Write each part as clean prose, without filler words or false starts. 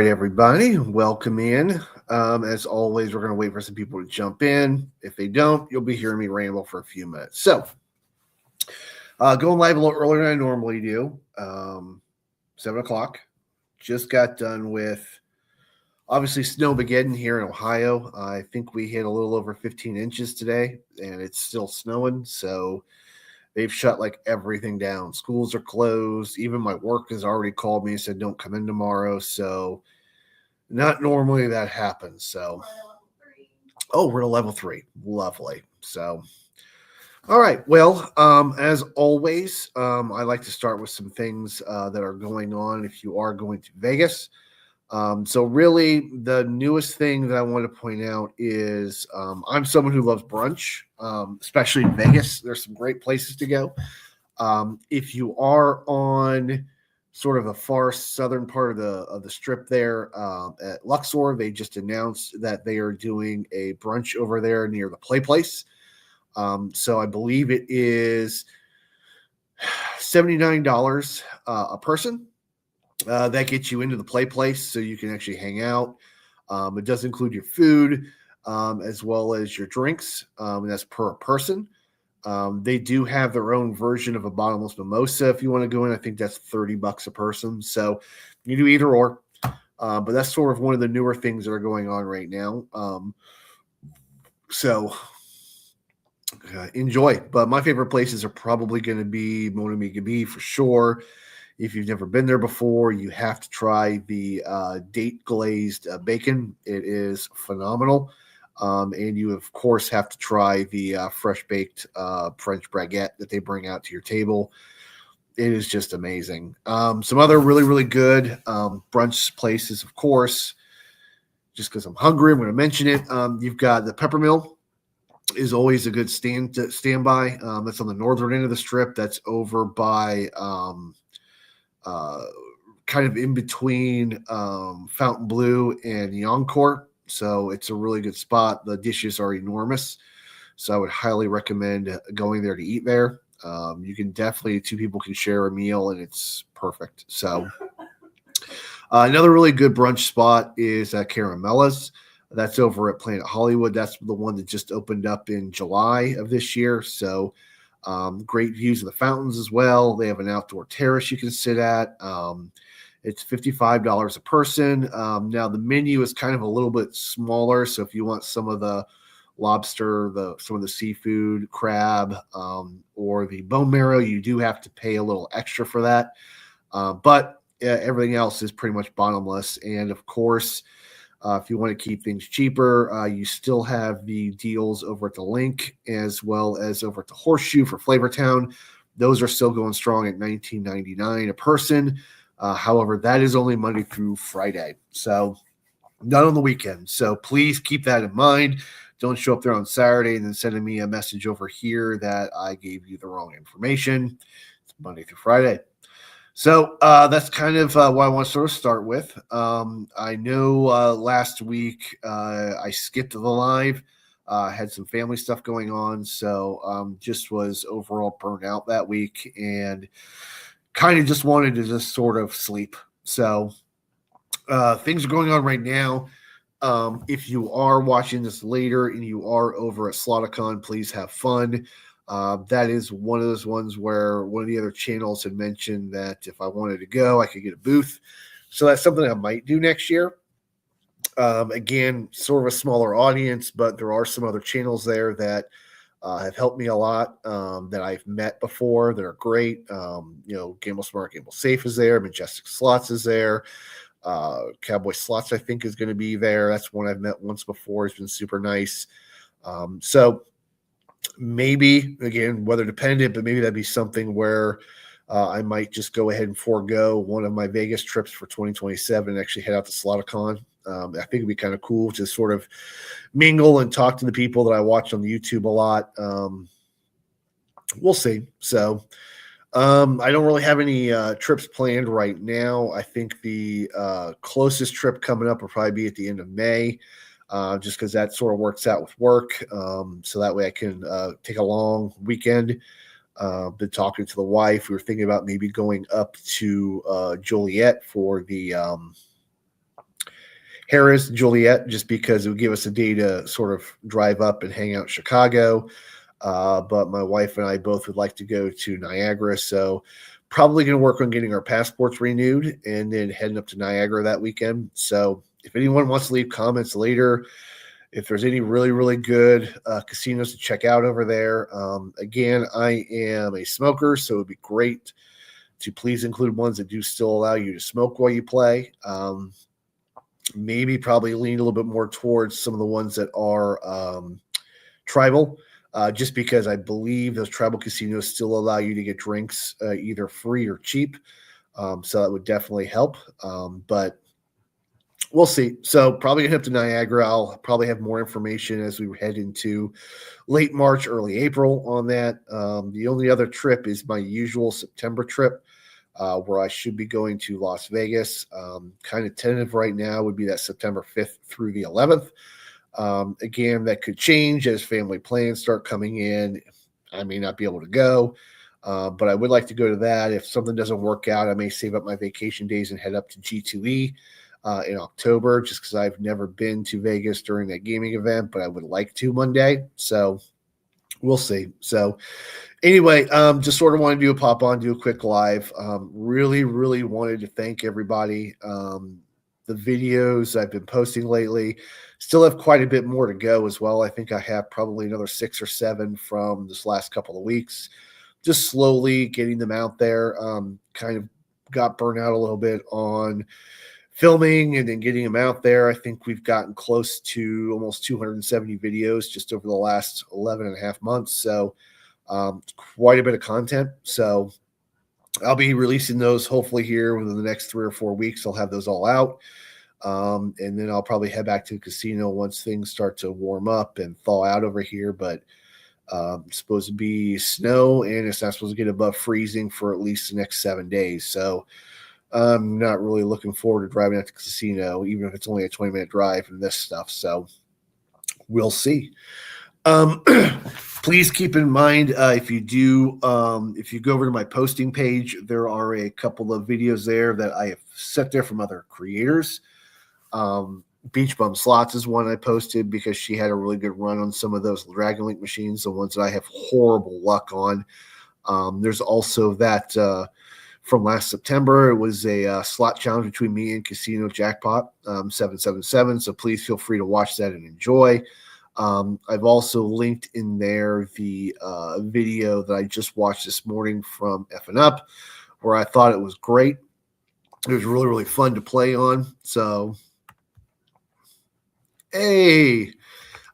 right, everybody, welcome in. As always, we're going to wait for some people to jump in. If they don't, you'll be hearing me ramble for a few minutes. So, going live a little earlier than I normally do. 7 o'clock. Just got done with obviously Snowmageddon here in Ohio. I think we hit a little over 15 inches today, and it's still snowing. So, they've shut like everything down. Schools are closed. Even my work has already called me and said, don't come in tomorrow. So, not normally that happens. So, oh, we're at level 3. Lovely. So, all right. Well, as always, I like to start with some things that are going on if you are going to Vegas. So, really, the newest thing that I want to point out is I'm someone who loves brunch, especially in Vegas. There's some great places to go. If you are on sort of the far southern part of the strip there at Luxor, they just announced that they are doing a brunch over there near the Play Place. So I believe it is $79 a person. That gets you into the Play Place, so you can actually hang out. It does include your food as well as your drinks, and that's per person. They do have their own version of a bottomless mimosa if you want to go in. I think that's $30 a person. So you do either or. But that's sort of one of the newer things that are going on right now. So enjoy. But my favorite places are probably going to be Monami Gabi for sure. If you've never been there before, you have to try the date glazed bacon. It is phenomenal. And you, of course, have to try the fresh baked French baguette that they bring out to your table. It is just amazing. Some other really, really good brunch places, of course. Just because I'm hungry, I'm going to mention it. You've got the Peppermill is always a good standby. That's on the northern end of the strip. That's over by kind of in between Fountain Blue and Yonkor. So it's a really good spot. The dishes are enormous. So I would highly recommend going there to eat there. You can definitely, two people can share a meal and it's perfect. So another really good brunch spot is Caramella's. That's over at Planet Hollywood. That's the one that just opened up in July of this year. So great views of the fountains as well. They have an outdoor terrace you can sit at. It's $55 a person. Now the menu is kind of a little bit smaller, so if you want some of the lobster, some of the seafood, crab, or the bone marrow, you do have to pay a little extra for that. But everything else is pretty much bottomless. And of course, if you want to keep things cheaper, you still have the deals over at the Link as well as over at the Horseshoe for Flavortown. Those are still going strong at $19.99 a person. However, that is only Monday through Friday, so not on the weekend. So please keep that in mind. Don't show up there on Saturday and then sending me a message over here that I gave you the wrong information. It's Monday through Friday. So that's kind of what I want to sort of start with. I know last week I skipped the live. Had some family stuff going on, so just was overall burnt out that week and kind of just wanted to just sort of sleep. So things are going on right now. If you are watching this later and you are over at Sloticon, please have fun. That is one of those ones where one of the other channels had mentioned that if I wanted to go, I could get a booth. So that's something I might do next year. Again, sort of a smaller audience, but there are some other channels there that have helped me a lot that I've met before that are great. Gamble Smart, Gamble Safe is there. Majestic Slots is there. Cowboy Slots, I think, is going to be there. That's one I've met once before. It's been super nice. So maybe, again, weather dependent, but maybe that'd be something where I might just go ahead and forego one of my Vegas trips for 2027 and actually head out to Sloticon. I think it'd be kind of cool to sort of mingle and talk to the people that I watch on YouTube a lot. We'll see. So I don't really have any trips planned right now. I think the closest trip coming up will probably be at the end of May, just because that sort of works out with work. So that way I can take a long weekend. Been talking to the wife. We were thinking about maybe going up to Joliet for the Harris, Joliet, just because it would give us a day to sort of drive up and hang out in Chicago. But my wife and I both would like to go to Niagara. So probably going to work on getting our passports renewed and then heading up to Niagara that weekend. So if anyone wants to leave comments later, if there's any really, really good casinos to check out over there. Again, I am a smoker, so it would be great to please include ones that do still allow you to smoke while you play. Maybe probably lean a little bit more towards some of the ones that are tribal, just because I believe those tribal casinos still allow you to get drinks either free or cheap. So that would definitely help. But we'll see. So probably gonna head up to Niagara. I'll probably have more information as we head into late March, early April on that. The only other trip is my usual September trip, where I should be going to Las Vegas. Kind of tentative right now would be that September 5th through the 11th. Again, that could change as family plans start coming in. I may not be able to go, but I would like to go to that. If something doesn't work out, I may save up my vacation days and head up to G2E in October, just because I've never been to Vegas during that gaming event, but I would like to one day. So we'll see. So anyway, just sort of wanted to do a quick live. Really, really wanted to thank everybody. The videos I've been posting lately still have quite a bit more to go as well. I think I have probably another 6 or 7 from this last couple of weeks, just slowly getting them out there. Kind of got burnt out a little bit on filming and then getting them out there. I think we've gotten close to almost 270 videos just over the last 11 and a half months. So quite a bit of content. So I'll be releasing those hopefully here within the next 3 or 4 weeks. I'll have those all out. And then I'll probably head back to the casino once things start to warm up and thaw out over here. But it's supposed to be snow, and it's not supposed to get above freezing for at least the next 7 days. So I'm not really looking forward to driving out to the casino, even if it's only a 20-minute drive and this stuff. So we'll see. Please keep in mind, if you go over to my posting page, there are a couple of videos there that I have set there from other creators. Beach Bum Slots is one I posted because she had a really good run on some of those Dragon Link machines, the ones that I have horrible luck on. There's also that from last September. It was a slot challenge between me and Casino Jackpot 777. So please feel free to watch that and enjoy. I've also linked in there the video that I just watched this morning from Effin' Up, where I thought it was great. It was really, really fun to play on. So, hey,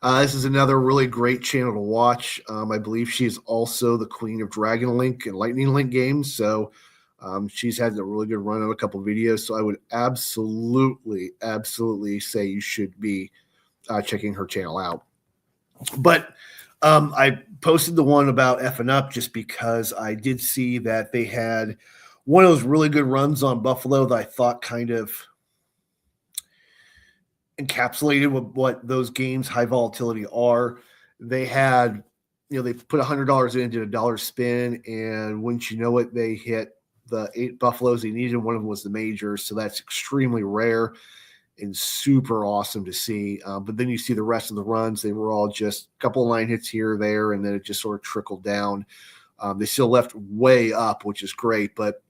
this is another really great channel to watch. I believe she's also the queen of Dragon Link and Lightning Link games. So she's had a really good run on a couple of videos. So I would absolutely say you should be checking her channel out. But I posted the one about Effin' Up just because I did see that they had one of those really good runs on Buffalo that I thought kind of encapsulated what those games high volatility are. They had, they put $100 in, did a dollar spin, and wouldn't you know it, they hit the 8 Buffaloes they needed. One of them was the major, so that's extremely rare and super awesome to see. But then you see the rest of the runs. They were all just a couple of line hits here or there, and then it just sort of trickled down. They still left way up, which is great. But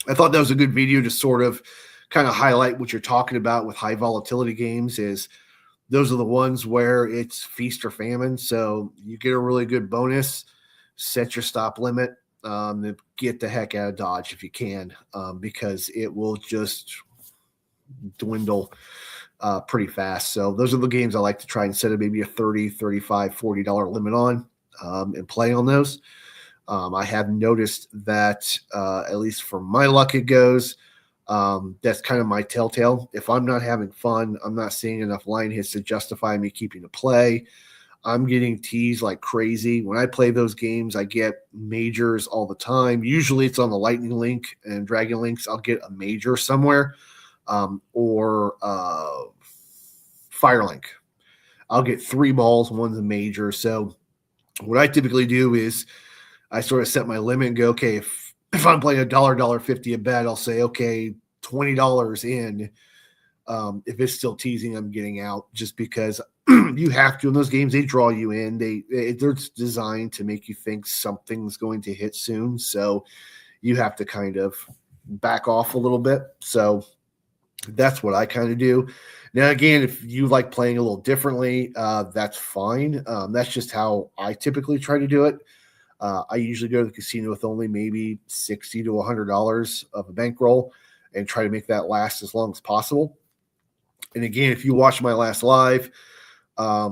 I thought that was a good video to sort of kind of highlight what you're talking about with high volatility games. Is those are the ones where it's feast or famine. So you get a really good bonus, set your stop limit, get the heck out of Dodge if you can, because it will just dwindle pretty fast. So those are the games I like to try and set maybe a $30, $35, $40 limit on and play on those. I have noticed that at least for my luck it goes, that's kind of my telltale. If I'm not having fun, I'm not seeing enough line hits to justify me keeping the play. I'm getting teased like crazy. When I play those games, I get majors all the time. Usually it's on the Lightning Link and Dragon Links. I'll get a major somewhere. Or Firelink. I'll get 3 balls, one's a major. So what I typically do is I sort of set my limit and go, okay, if I'm playing $1.50 a bet, I'll say, okay, $20 in, If it's still teasing, I'm getting out just because you have to in those games. They draw you in. They're designed to make you think something's going to hit soon. So you have to kind of back off a little bit. So that's what I kind of do. Now, again, if you like playing a little differently, that's fine. That's just how I typically try to do it. I usually go to the casino with only maybe $60 to $100 of a bankroll and try to make that last as long as possible. And again, if you watch my last live, a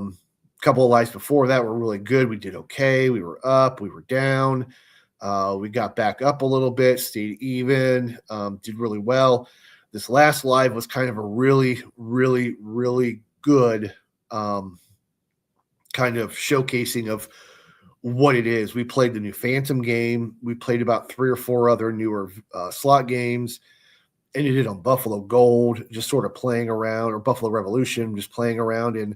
couple of lives before that were really good. We did okay. We were up. We were down. We got back up a little bit, stayed even, did really well. This last live was kind of a really, really, really good kind of showcasing of what it is. We played the new Phantom game. We played about 3 or 4 other newer slot games. Ended it on Buffalo Gold, just sort of playing around, or Buffalo Revolution, just playing around. And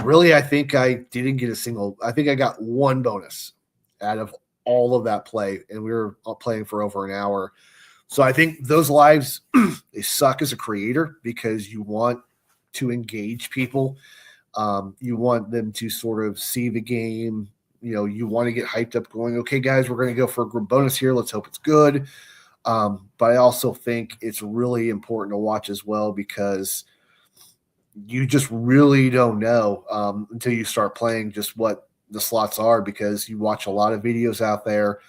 really, I think I didn't get I think I got one bonus out of all of that play. And we were playing for over an hour. So I think those lives, they suck as a creator because you want to engage people. You want them to sort of see the game. You want to get hyped up going, okay, guys, we're going to go for a group bonus here. Let's hope it's good. But I also think it's really important to watch as well because you just really don't know until you start playing just what the slots are, because you watch a lot of videos out there.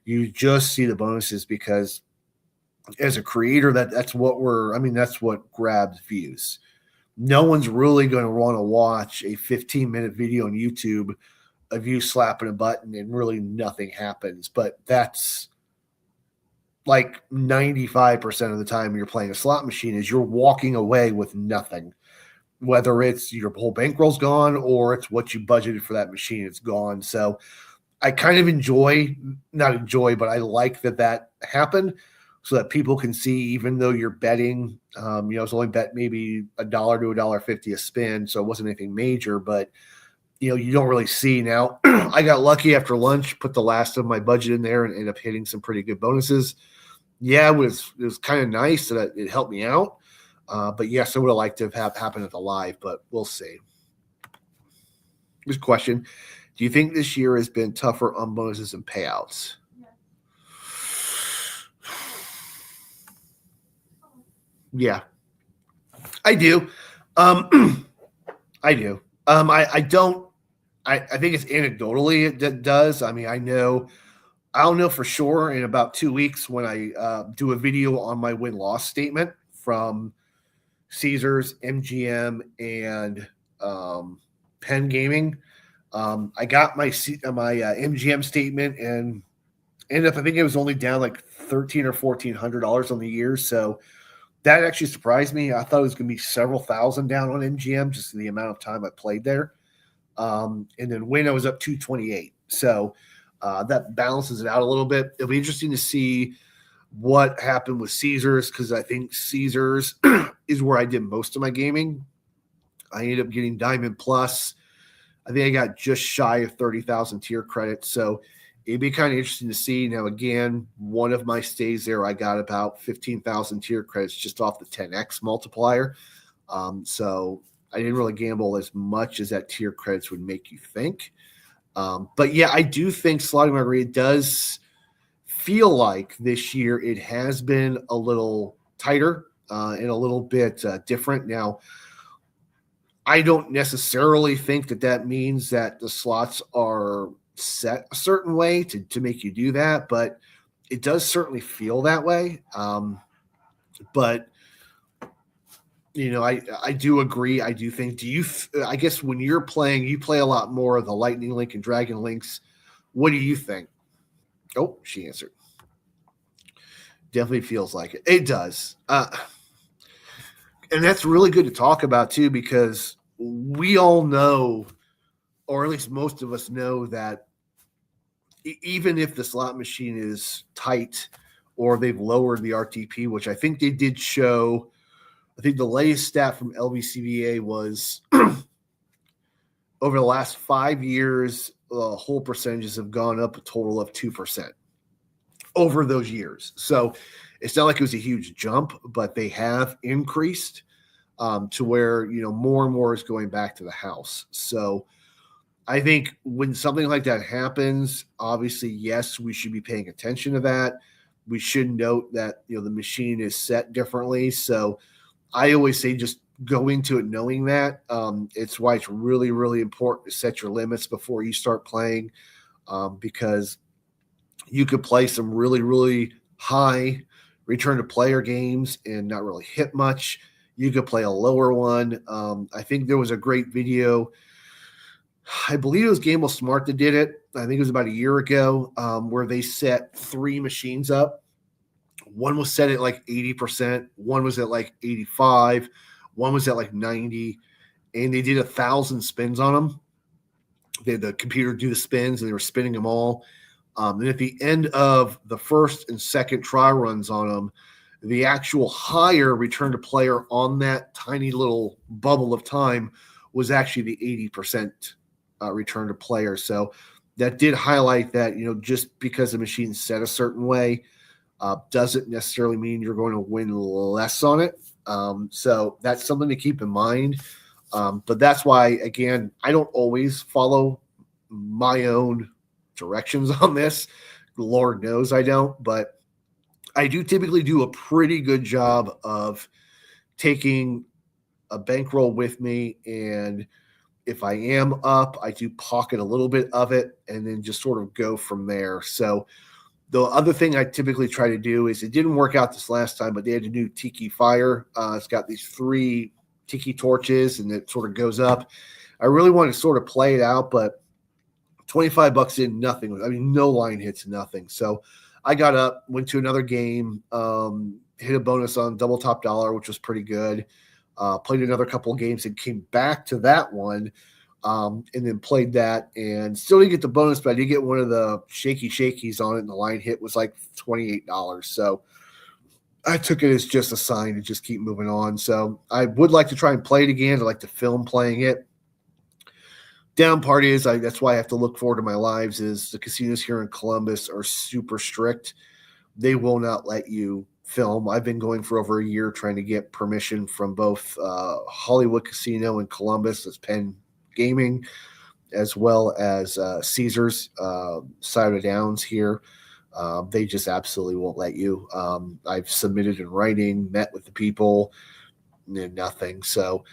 You just see the bonuses because as a creator, that's what grabs views. No one's really going to want to watch a 15-minute video on YouTube of you slapping a button and really nothing happens. But that's like 95% of the time you're playing a slot machine is you're walking away with nothing, whether it's your whole bankroll's gone or it's what you budgeted for that machine, it's gone. So I kind of but I like that happened so that people can see, even though you're betting, it's only bet maybe $1 to $1.50 a spin. So it wasn't anything major, but you don't really see. Now, I got lucky after lunch, put the last of my budget in there and ended up hitting some pretty good bonuses. Yeah, it was kind of nice that it helped me out. But yes, I would have liked to have happened at the live, but we'll see. This question: do you think this year has been tougher on bonuses and payouts? Yeah, I do. I do. I don't. I think it's anecdotally it does. I mean, I'll know for sure in about 2 weeks when I do a video on my win-loss statement from Caesars, MGM, and Penn Gaming. I got my MGM statement and ended up, I think it was only down like $1,300 or $1,400 on the year. So that actually surprised me. I thought it was going to be several thousand down on MGM, just in the amount of time I played there. And then win, I was up 228. So that balances it out a little bit. It'll be interesting to see what happened with Caesars, because I think Caesars is where I did most of my gaming. I ended up getting Diamond Plus. I think I got just shy of 30,000 tier credits. So it'd be kind of interesting to see. Now, again, one of my stays there, I got about 15,000 tier credits just off the 10x multiplier. So I didn't really gamble as much as that tier credits would make you think. But yeah, I do think Slotting Margarita does feel like this year it has been a little tighter and a little bit different. Now, I don't necessarily think that means that the slots are set a certain way to make you do that, but it does certainly feel that way. But I do agree. I do think, I guess when you're playing, you play a lot more of the Lightning Link and Dragon Links. What do you think? Oh, she answered. Definitely feels like it. It does. And that's really good to talk about too, because we all know, or at least most of us know, that even if the slot machine is tight or they've lowered the RTP, which I think they did show, I think the latest stat from LVCVA was over the last 5 years, whole percentages have gone up a total of 2% over those years. So it's not like it was a huge jump, but they have increased. to where, more and more is going back to the house. So I think when something like that happens, obviously, yes, we should be paying attention to that. We should note that, the machine is set differently. So I always say just go into it knowing that. It's why it's really, really important to set your limits before you start playing, because you could play some really, really high return to player games and not really hit much. You could play a lower one. I think there was a great video. I believe it was Gamble Smart that did it. I think it was about a year ago, where they set 3 machines up. One was set at like 80%, one was at like 85, one was at like 90, and they did 1,000 spins on them. They had the computer do the spins, and they were spinning them all. And at the end of the first and second try runs on them, the actual higher return to player on that tiny little bubble of time was actually the 80% return to player. So that did highlight that, just because the machine's set a certain way, doesn't necessarily mean you're going to win less on it. So that's something to keep in mind. But that's why, again, I don't always follow my own directions on this. Lord knows I don't, but I do typically do a pretty good job of taking a bankroll with me, and if I am up, I do pocket a little bit of it and then just sort of go from there. So the other thing I typically try to do is, it didn't work out this last time, but they had a new Tiki Fire. It's got these 3 Tiki torches, and it sort of goes up. I really want to sort of play it out, but $25 in, nothing. I mean, no line hits, nothing. So I got up, went to another game, hit a bonus on Double Top Dollar, which was pretty good. Played another couple of games and came back to that one, and then played that and still didn't get the bonus, but I did get one of the shakies on it, and the line hit was like $28. So I took it as just a sign to just keep moving on. So I would like to try and play it again. I'd like to film playing it. Down part is, that's why I have to look forward to my lives, is the casinos here in Columbus are super strict. They will not let you film. I've been going for over a year trying to get permission from both Hollywood Casino in Columbus, that's Penn Gaming, as well as Caesars, Scioto Downs here. They just absolutely won't let you. I've submitted in writing, met with the people, and nothing. So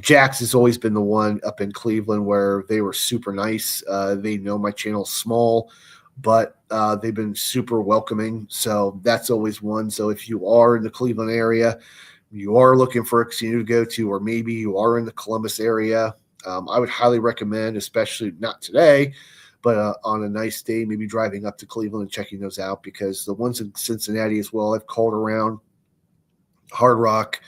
Jax has always been the one up in Cleveland where they were super nice. They know my channel's small, but they've been super welcoming. So that's always one. So if you are in the Cleveland area, you are looking for a casino to go to, or maybe you are in the Columbus area, I would highly recommend, especially not today, but on a nice day, maybe driving up to Cleveland and checking those out, because the ones in Cincinnati as well, I've called around. Hard Rock,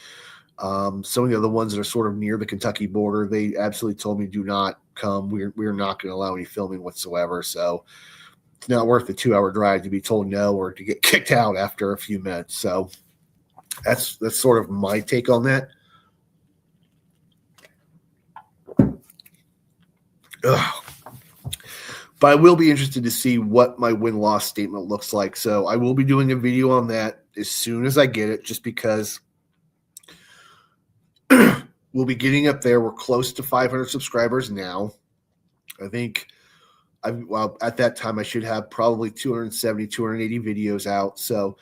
some of the other ones that are sort of near the Kentucky border, they absolutely told me, do not come. We're not going to allow any filming whatsoever. So it's not worth the 2-hour drive to be told no, or to get kicked out after a few minutes. So that's sort of my take on that. Ugh. But I will be interested to see what my win-loss statement looks like. So I will be doing a video on that as soon as I get it, just because we'll be getting up there. We're close to 500 subscribers now. I think at that time I should have probably 270, 280 videos out. So,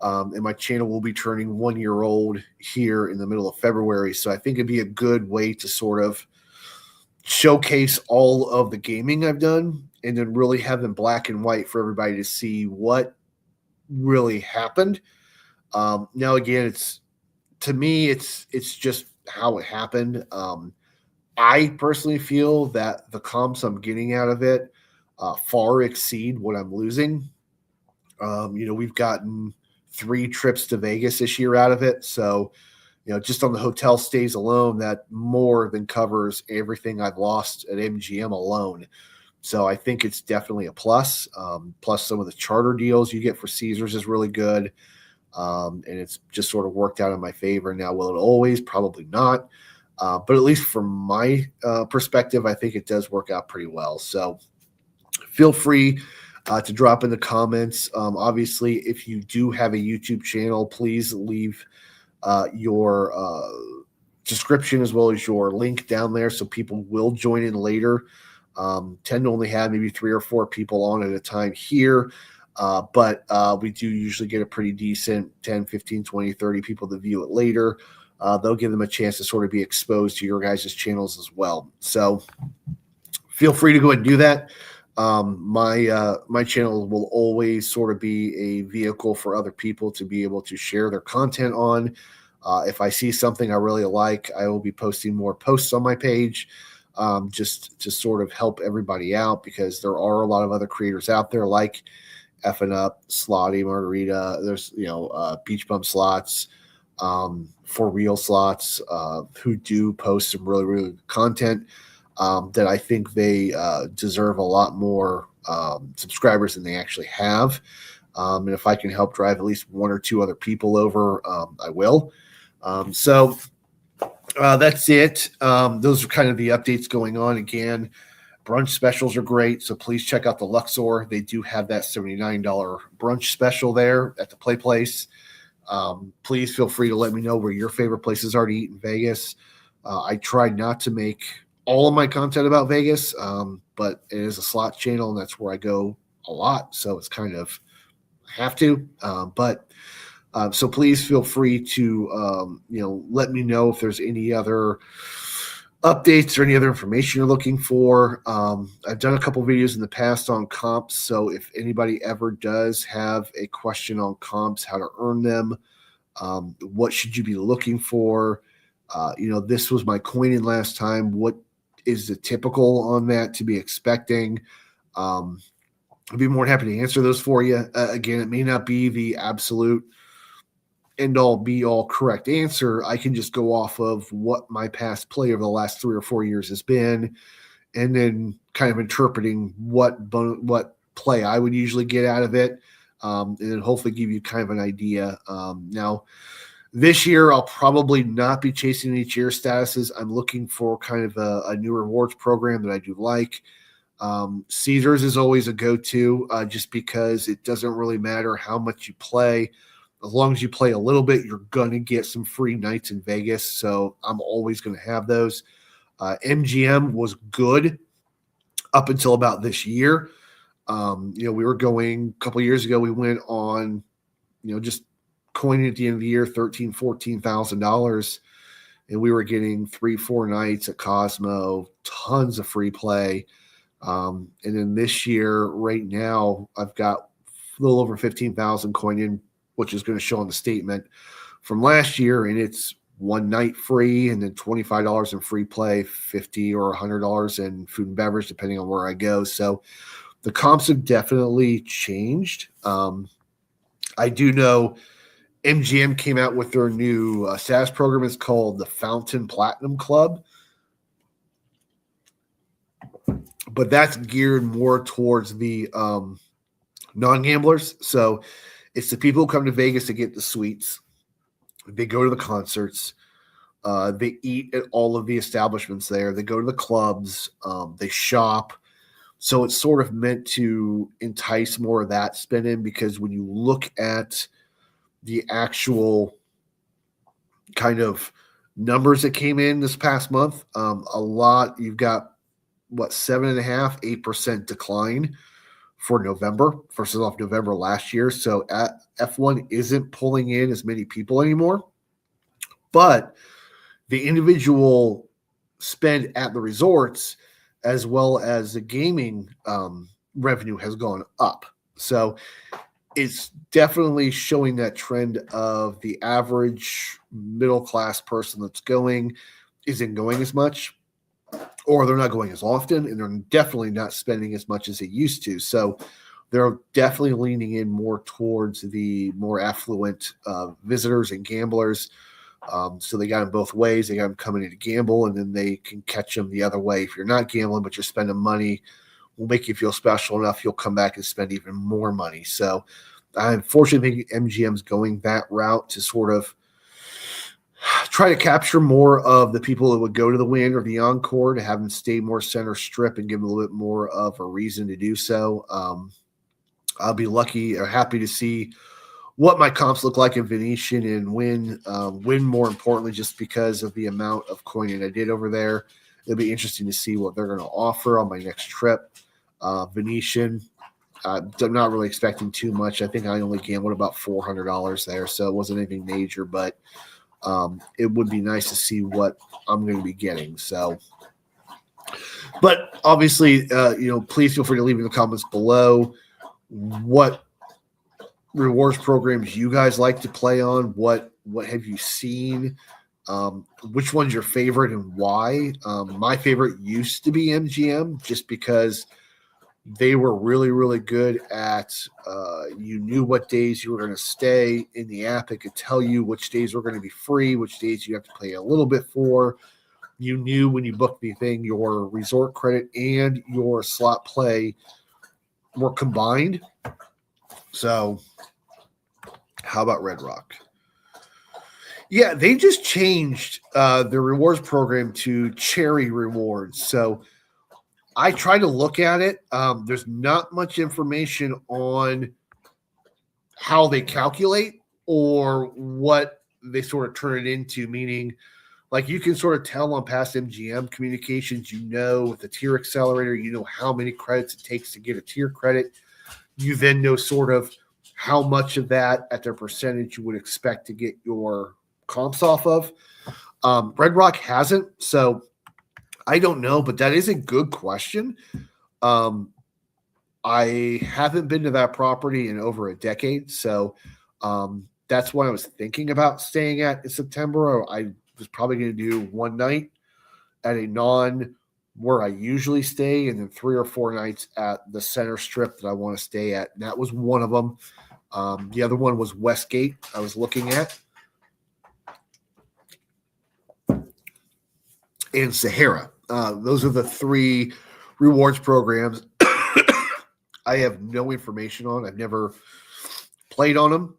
and my channel will be turning 1 year old here in the middle of February. So I think it'd be a good way to sort of showcase all of the gaming I've done, and then really have them black and white for everybody to see what really happened. Now, again, to me, it's just how it happened. I personally feel that the comps I'm getting out of it far exceed what I'm losing. We've gotten 3 trips to Vegas this year out of it. So, just on the hotel stays alone, that more than covers everything I've lost at MGM alone. So I think it's definitely a plus. Plus some of the charter deals you get for Caesars is really good. And it's just sort of worked out in my favor. Now, will it always? Probably not. But at least from my perspective, I think it does work out pretty well. So feel free to drop in the comments. Obviously, if you do have a YouTube channel, please leave your description as well as your link down there, so people will join in later. Tend to only have maybe 3 or 4 people on at a time here. But we do usually get a pretty decent 10, 15, 20, 30 people to view it later. They'll give them a chance to sort of be exposed to your guys' channels as well. So feel free to go ahead and do that. My channel will always sort of be a vehicle for other people to be able to share their content on. If I see something I really like, I will be posting more posts on my page, just to sort of help everybody out, because there are a lot of other creators out there like Effing Up, Slotty, Margarita. There's, Beach Bum Slots, For Real Slots, who do post some really, really good content, that I think they deserve a lot more subscribers than they actually have. And if I can help drive at least 1 or 2 other people over, I will. So that's it. Those are kind of the updates going on. Again, brunch specials are great, so please check out the Luxor. They do have that $79 brunch special there at the Play Place. Please feel free to let me know where your favorite places are to eat in Vegas. I try not to make all of my content about Vegas, but it is a slot channel, and that's where I go a lot, so it's kind of have to. So please feel free to let me know if there's any other updates or any other information you're looking for. I've done a couple videos in the past on comps, so if anybody ever does have a question on comps, how to earn them, what should you be looking for, this was my coin in last time, what is the typical on that to be expecting? I'd be more than happy to answer those for you. Again, it may not be the absolute end all be all correct answer. I can just go off of what my past play over the last 3 or 4 years has been, and then kind of interpreting what play I would usually get out of it, and then hopefully give you kind of an idea. Now, this year I'll probably not be chasing any cheer statuses. I'm looking for kind of a new rewards program that I do like. Caesars is always a go-to, just because it doesn't really matter how much you play. As long as you play a little bit, you're going to get some free nights in Vegas. So I'm always going to have those. MGM was good up until about this year. We were going a couple of years ago. We went on, just coining at the end of the year, $13,000, $14,000. And we were getting 3-4 nights at Cosmo, tons of free play. And then this year, right now, I've got a little over 15,000 coin in, which is going to show on the statement from last year, and it's 1 night free, and then $25 in free play, $50 or $100 in food and beverage, depending on where I go. So the comps have definitely changed. I do know MGM came out with their new status program. It's called the Fountain Platinum Club, but that's geared more towards the non-gamblers. So it's the people who come to Vegas to get the suites. They go to the concerts. They eat at all of the establishments there. They go to the clubs. They shop. So it's sort of meant to entice more of that spending, because when you look at the actual kind of numbers that came in this past month, you've got 7.5%, 8% decline for November versus off November last year. So F1 isn't pulling in as many people anymore, but the individual spend at the resorts as well as the gaming revenue has gone up. So it's definitely showing that trend of the average middle-class person that's going isn't going as much, or they're not going as often, and they're definitely not spending as much as they used to. So they're definitely leaning in more towards the more affluent visitors and gamblers. So they got them both ways. They got them coming in to gamble, and then they can catch them the other way. If you're not gambling, but you're spending money, will make you feel special enough, you'll come back and spend even more money. So I unfortunately think MGM's going that route to sort of try to capture more of the people that would go to the Wynn or the Encore, to have them stay more center strip and give them a little bit more of a reason to do so. I'll be lucky or happy to see what my comps look like in Venetian and win more importantly, just because of the amount of coining I did over there. It'll be interesting to see what they're going to offer on my next trip. Venetian, I'm not really expecting too much. I think I only gambled about $400 there, so it wasn't anything major, but it would be nice to see what I'm going to be getting. So, but obviously, please feel free to leave in the comments below what rewards programs you guys like to play on. What have you seen? Which one's your favorite and why? My favorite used to be MGM, just because they were really, really good at you knew what days you were going to stay in the app. It could tell you which days were going to be free, which days you have to pay a little bit for. You knew when you booked anything, your resort credit and your slot play were combined. So how about Red Rock? Yeah, they just changed their rewards program to Cherry Rewards. So I try to look at it. There's not much information on how they calculate or what they sort of turn it into, meaning like you can sort of tell on past MGM communications, with the tier accelerator, how many credits it takes to get a tier credit. You then know sort of how much of that at their percentage you would expect to get your comps off of. Red Rock hasn't, so I don't know, but that is a good question. I haven't been to that property in over a decade, so that's what I was thinking about staying at in September. I was probably going to do one night at a non where I usually stay, and then 3 or 4 nights at the center strip that I want to stay at. And that was one of them. The other one was Westgate I was looking at. And Sahara. Those are the 3 rewards programs I have no information on. I've never played on them.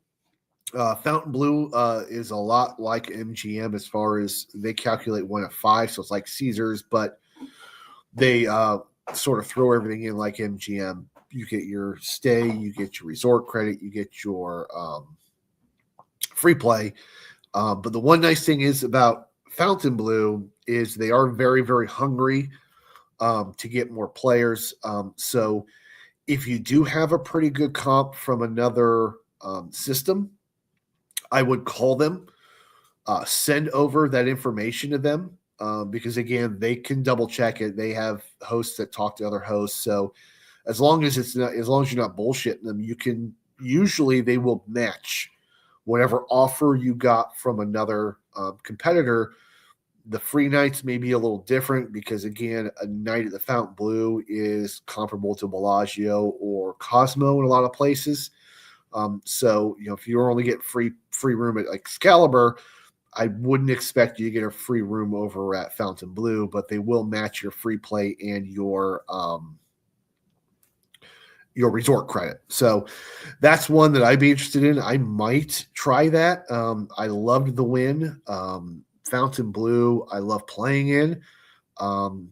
Fontainebleau is a lot like MGM as far as they calculate 1 at 5, so it's like Caesars, but they sort of throw everything in like MGM. You get your stay, you get your resort credit, you get your free play. But the one nice thing is about Fontainebleau is they are very, very hungry to get more players. So if you do have a pretty good comp from another system, I would call them, send over that information to them because, again, they can double check it. They have hosts that talk to other hosts. So as long as you're not bullshitting them, usually they will match whatever offer you got from another competitor. The free nights may be a little different because, again, a night at the Fontainebleau is comparable to Bellagio or Cosmo in a lot of places. So, if you're only getting free room at Excalibur, I wouldn't expect you to get a free room over at Fontainebleau, but they will match your free play and your resort credit. So that's one that I'd be interested in. I might try that. I loved the win. Fontainebleau, I love playing in.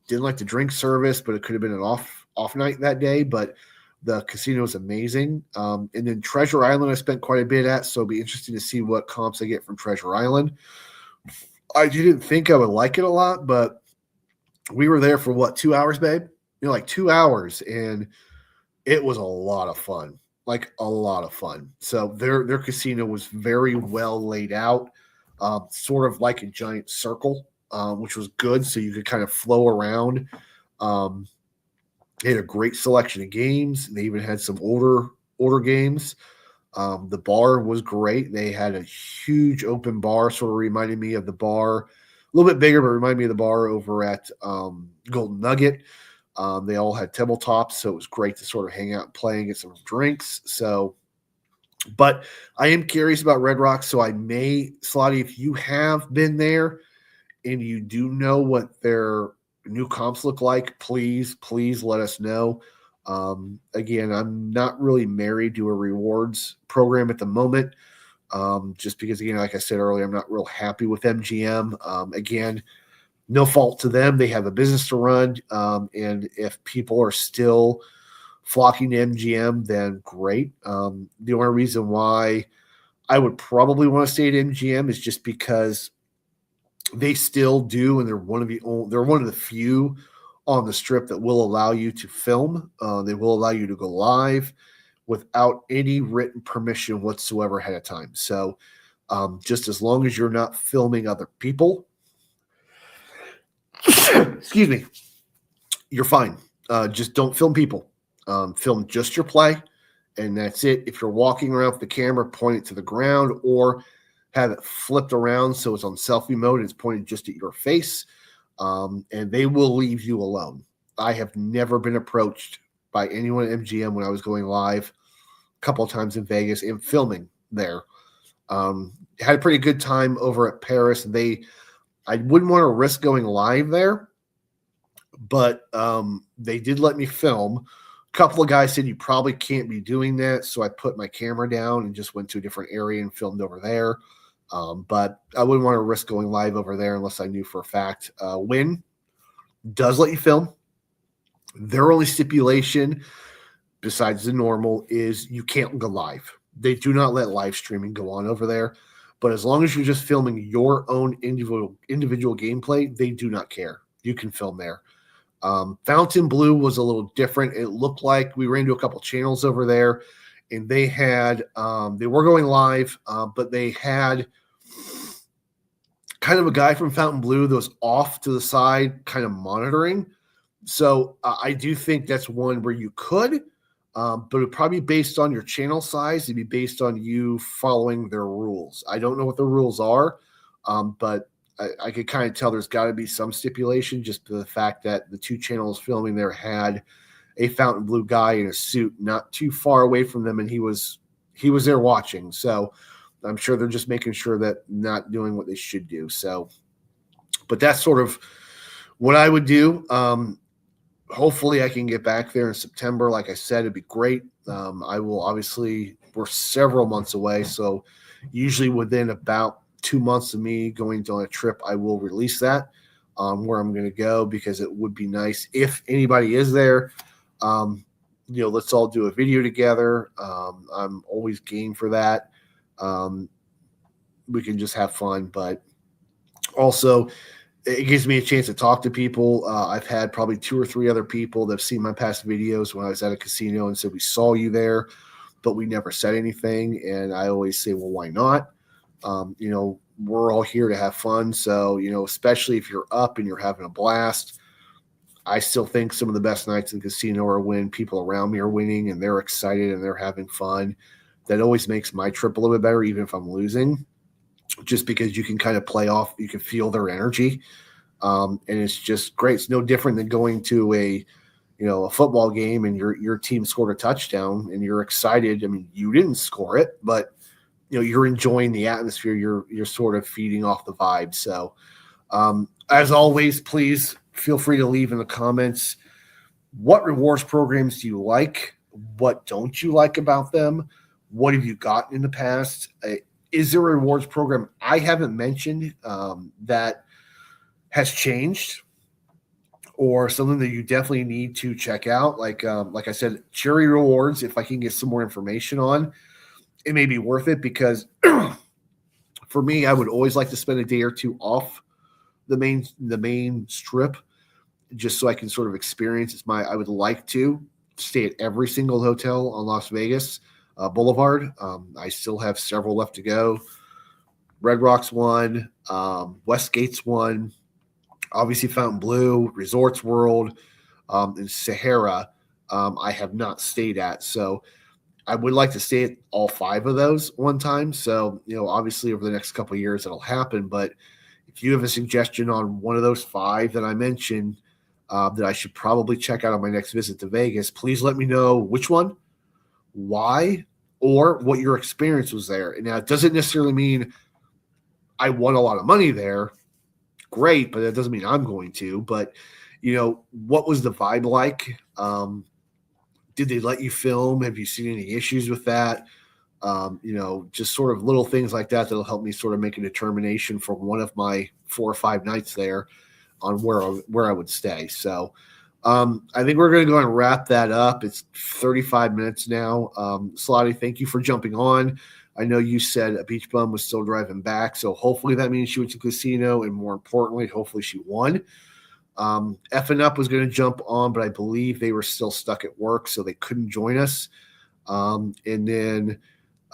Didn't like the drink service, but it could have been an off night that day. But the casino is amazing. And then Treasure Island, I spent quite a bit at, so it'll be interesting to see what comps I get from Treasure Island. I didn't think I would like it a lot, but we were there for 2 hours, babe? 2 hours, and it was a lot of fun, a lot of fun. So their casino was very well laid out, sort of like a giant circle, which was good. So you could kind of flow around. They had a great selection of games. They even had some older games. The bar was great. They had a huge open bar, sort of reminded me of the bar, a little bit bigger, but reminded me of the bar over at Golden Nugget. They all had tabletops, so it was great to sort of hang out and play and get some drinks. So, but I am curious about Red Rock, so I may, Slotty, if you have been there and you do know what their new comps look like, please let us know. Again, I'm not really married to a rewards program at the moment, just because, again, like I said earlier, I'm not real happy with MGM. Again, no fault to them. They have a business to run. And if people are still flocking to MGM, then great. The only reason why I would probably want to stay at MGM is just because they still do, and they're one of the few on the strip that will allow you to film. They will allow you to go live without any written permission whatsoever ahead of time. So just as long as you're not filming other people, excuse me, you're fine. Just don't film people. Film just your play, and that's it. If you're walking around with the camera, point it to the ground or have it flipped around so it's on selfie mode. It's pointed just at your face, and they will leave you alone. I have never been approached by anyone at MGM when I was going live a couple of times in Vegas and filming there. Had a pretty good time over at Paris. I wouldn't want to risk going live there, but they did let me film. A couple of guys said you probably can't be doing that, so I put my camera down and just went to a different area and filmed over there. But I wouldn't want to risk going live over there unless I knew for a fact. Wynn does let you film. Their only stipulation, besides the normal, is you can't go live. They do not let live streaming go on over there. But as long as you're just filming your own individual gameplay, they do not care. You can film there. Fontainebleau was a little different. It looked like we ran to a couple channels over there, and they had they were going live, but they had kind of a guy from Fontainebleau that was off to the side, kind of monitoring. So I do think that's one where you could, but it would probably be based on your channel size. It'd be based on you following their rules. I don't know what the rules are, but I could kind of tell there's got to be some stipulation just to the fact that the two channels filming there had a Fontainebleau guy in a suit not too far away from them, and he was there watching. So I'm sure they're just making sure that not doing what they should do. So, but that's sort of what I would do. Hopefully I can get back there in September. Like I said, it'd be great. I will obviously, we're several months away. So usually within about 2 months of me going on a trip, I will release that where I'm going to go, because it would be nice if anybody is there. Let's all do a video together. I'm always game for that. We can just have fun, but also it gives me a chance to talk to people. I've had probably 2 or 3 other people that have seen my past videos when I was at a casino and said, we saw you there, but we never said anything. And I always say, well, why not? We're all here to have fun. So, especially if you're up and you're having a blast, I still think some of the best nights in the casino are when people around me are winning and they're excited and they're having fun. That always makes my trip a little bit better, even if I'm losing, just because you can kind of play off, you can feel their energy. And it's just great. It's no different than going to a football game and your team scored a touchdown and you're excited. I mean, you didn't score it, but you're enjoying the atmosphere. You're sort of feeding off the vibe. So, as always, please feel free to leave in the comments, what rewards programs do you like? What don't you like about them? What have you gotten in the past? Is there a rewards program I haven't mentioned that has changed, or something that you definitely need to check out? Like I said, Cherry Rewards, if I can get some more information on, it may be worth it, because for me, I would always like to spend a day or two off the main strip, just so I can sort of experience I would like to stay at every single hotel on Las Vegas Boulevard. I still have several left to go. Red Rock's one, Westgate's one, obviously Fontainebleau, Resorts World, and Sahara. I have not stayed at, so I would like to stay at all 5 of those one time. So, obviously over the next couple of years, it'll happen. But if you have a suggestion on one of those 5 that I mentioned that I should probably check out on my next visit to Vegas, please let me know which one, why, or what your experience was there. And now, it doesn't necessarily mean I won a lot of money there. Great, but that doesn't mean I'm going to. But, what was the vibe like? Did they let you film? Have you seen any issues with that? Just sort of little things like that that'll help me sort of make a determination for one of my 4 or 5 nights there on where I would stay. So I think we're going to go and wrap that up. It's 35 minutes now. Slotty, thank you for jumping on. I know you said a beach bum was still driving back, so hopefully that means she went to the casino, and more importantly, hopefully she won. F and Up was going to jump on, but I believe they were still stuck at work, so they couldn't join us. And then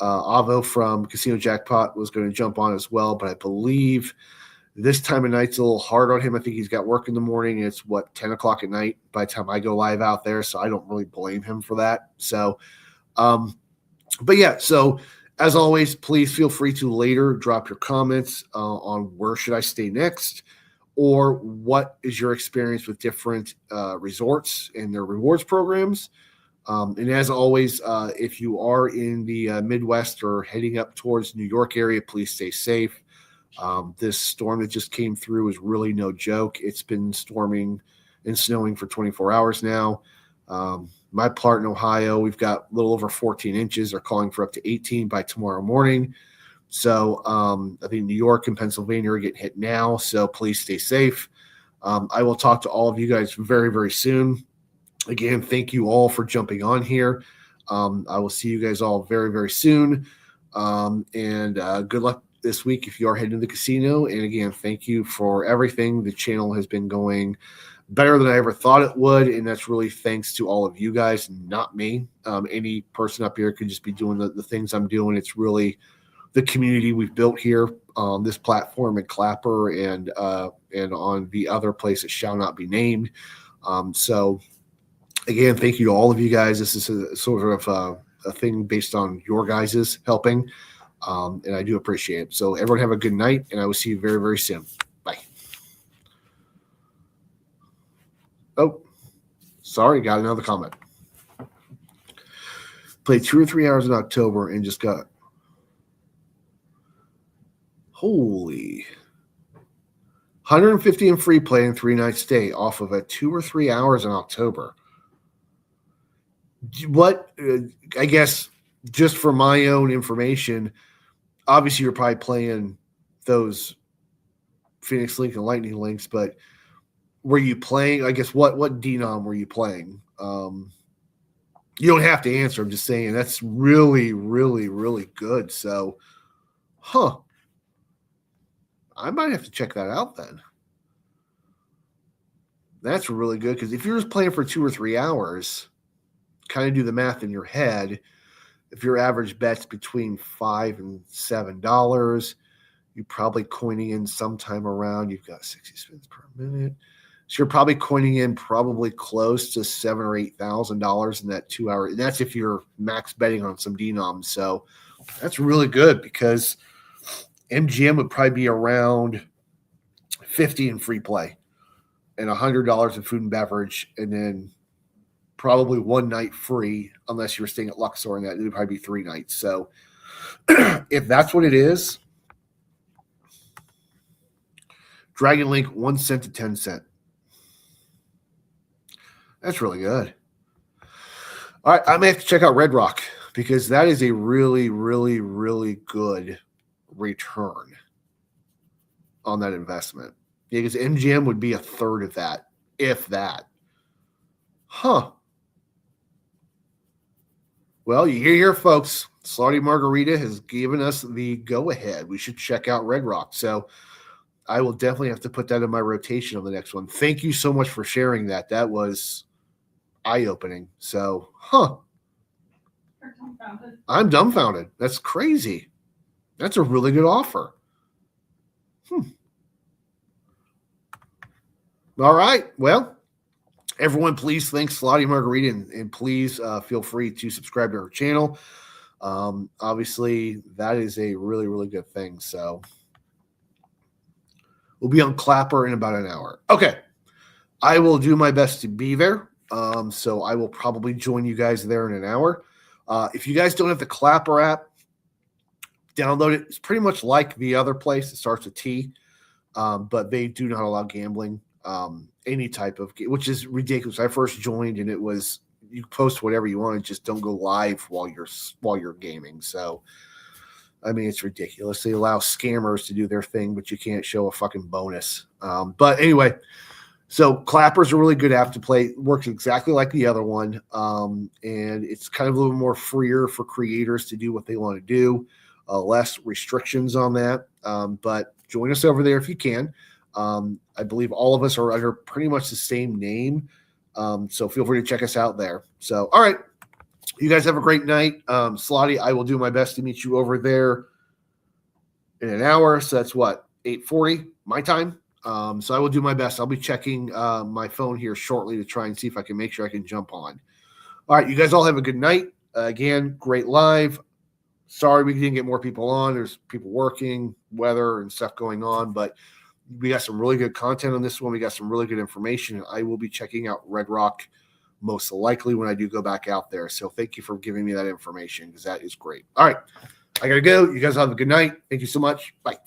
Avo from Casino Jackpot was going to jump on as well, but I believe this time of night's a little hard on him. I think he's got work in the morning. And it's 10 o'clock at night by the time I go live out there, so I don't really blame him for that. So, but yeah, so as always, please feel free to later drop your comments on where should I stay next, or what is your experience with different resorts and their rewards programs. And as always, if you are in the Midwest or heading up towards New York area, please stay safe. This storm that just came through is really no joke. It's been storming and snowing for 24 hours now. My part in Ohio, we've got a little over 14 inches. They're calling for up to 18 by tomorrow morning. So I think New York and Pennsylvania are getting hit now. So please stay safe. I will talk to all of you guys very, very soon. Again, thank you all for jumping on here. I will see you guys all very, very soon. And good luck this week if you are heading to the casino. And again, thank you for everything. The channel has been going better than I ever thought it would. And that's really thanks to all of you guys, not me. Any person up here could just be doing the things I'm doing. It's really the community we've built here on this platform at Clapper and on the other place that shall not be named. So again, thank you to all of you guys. This is a sort of a thing based on your guys' helping. And I do appreciate it. So everyone have a good night, and I will see you very, very soon. Bye. Oh, sorry, got another comment. Played 2 or 3 hours in October and just got holy 150 in free play and 3-night stay off of a 2 or 3 hours in October. What I guess just for my own information, obviously you're probably playing those Phoenix Link and Lightning Links, but were you playing, I guess, what denom were you playing? You don't have to answer. I'm just saying that's really, really, really good. So, I might have to check that out then. That's really good, because if you're just playing for 2 or 3 hours, kind of do the math in your head. If your average bet's between $5 and $7, you're probably coining in sometime around, you've got 60 spins per minute. So you're probably coining in probably close to $7,000 or $8,000 in that 2 hour. And that's if you're max betting on some denoms. So that's really good, because MGM would probably be around $50 in free play and $100 in food and beverage, and then probably 1 night free, unless you were staying at Luxor, and that it would probably be 3 nights. So if that's what it is, Dragon Link 1 cent to 10 cent. That's really good. All right, I may have to check out Red Rock, because that is a really, really, really good return on that investment. Yeah, because MGM would be a third of that, if that. Well, you hear here, folks. Slotty Margarita has given us the go-ahead. We should check out Red Rock. So I will definitely have to put that in my rotation on the next one. Thank you so much for sharing that. That was eye-opening. So, I'm dumbfounded. That's crazy. That's a really good offer. All right. Well, everyone, please thank Slotty Margarita, and please feel free to subscribe to our channel. Obviously, that is a really, really good thing. So we'll be on Clapper in about an hour. Okay. I will do my best to be there. So I will probably join you guys there in an hour. If you guys don't have the Clapper app, download it. It's pretty much like the other place. It starts with T, but they do not allow gambling. Any type of, which is ridiculous. I first joined and it was, you post whatever you want, just don't go live while you're gaming. So, I mean, it's ridiculous. They allow scammers to do their thing, but you can't show a fucking bonus. But anyway, so Clapper's a really good app to play. It works exactly like the other one. And it's kind of a little more freer for creators to do what they want to do. less restrictions on that. But join us over there if you can. I believe all of us are under pretty much the same name. So feel free to check us out there. So, all right. You guys have a great night. Slotty, I will do my best to meet you over there in an hour. So that's what, 8:40 my time. So I will do my best. I'll be checking my phone here shortly to try and see if I can make sure I can jump on. All right. You guys all have a good night. Again, great live. Sorry we didn't get more people on. There's people working, weather and stuff going on, but we got some really good content on this one. We got some really good information. I will be checking out Red Rock most likely when I do go back out there. So thank you for giving me that information because that is great. All right. I got to go. You guys have a good night. Thank you so much. Bye.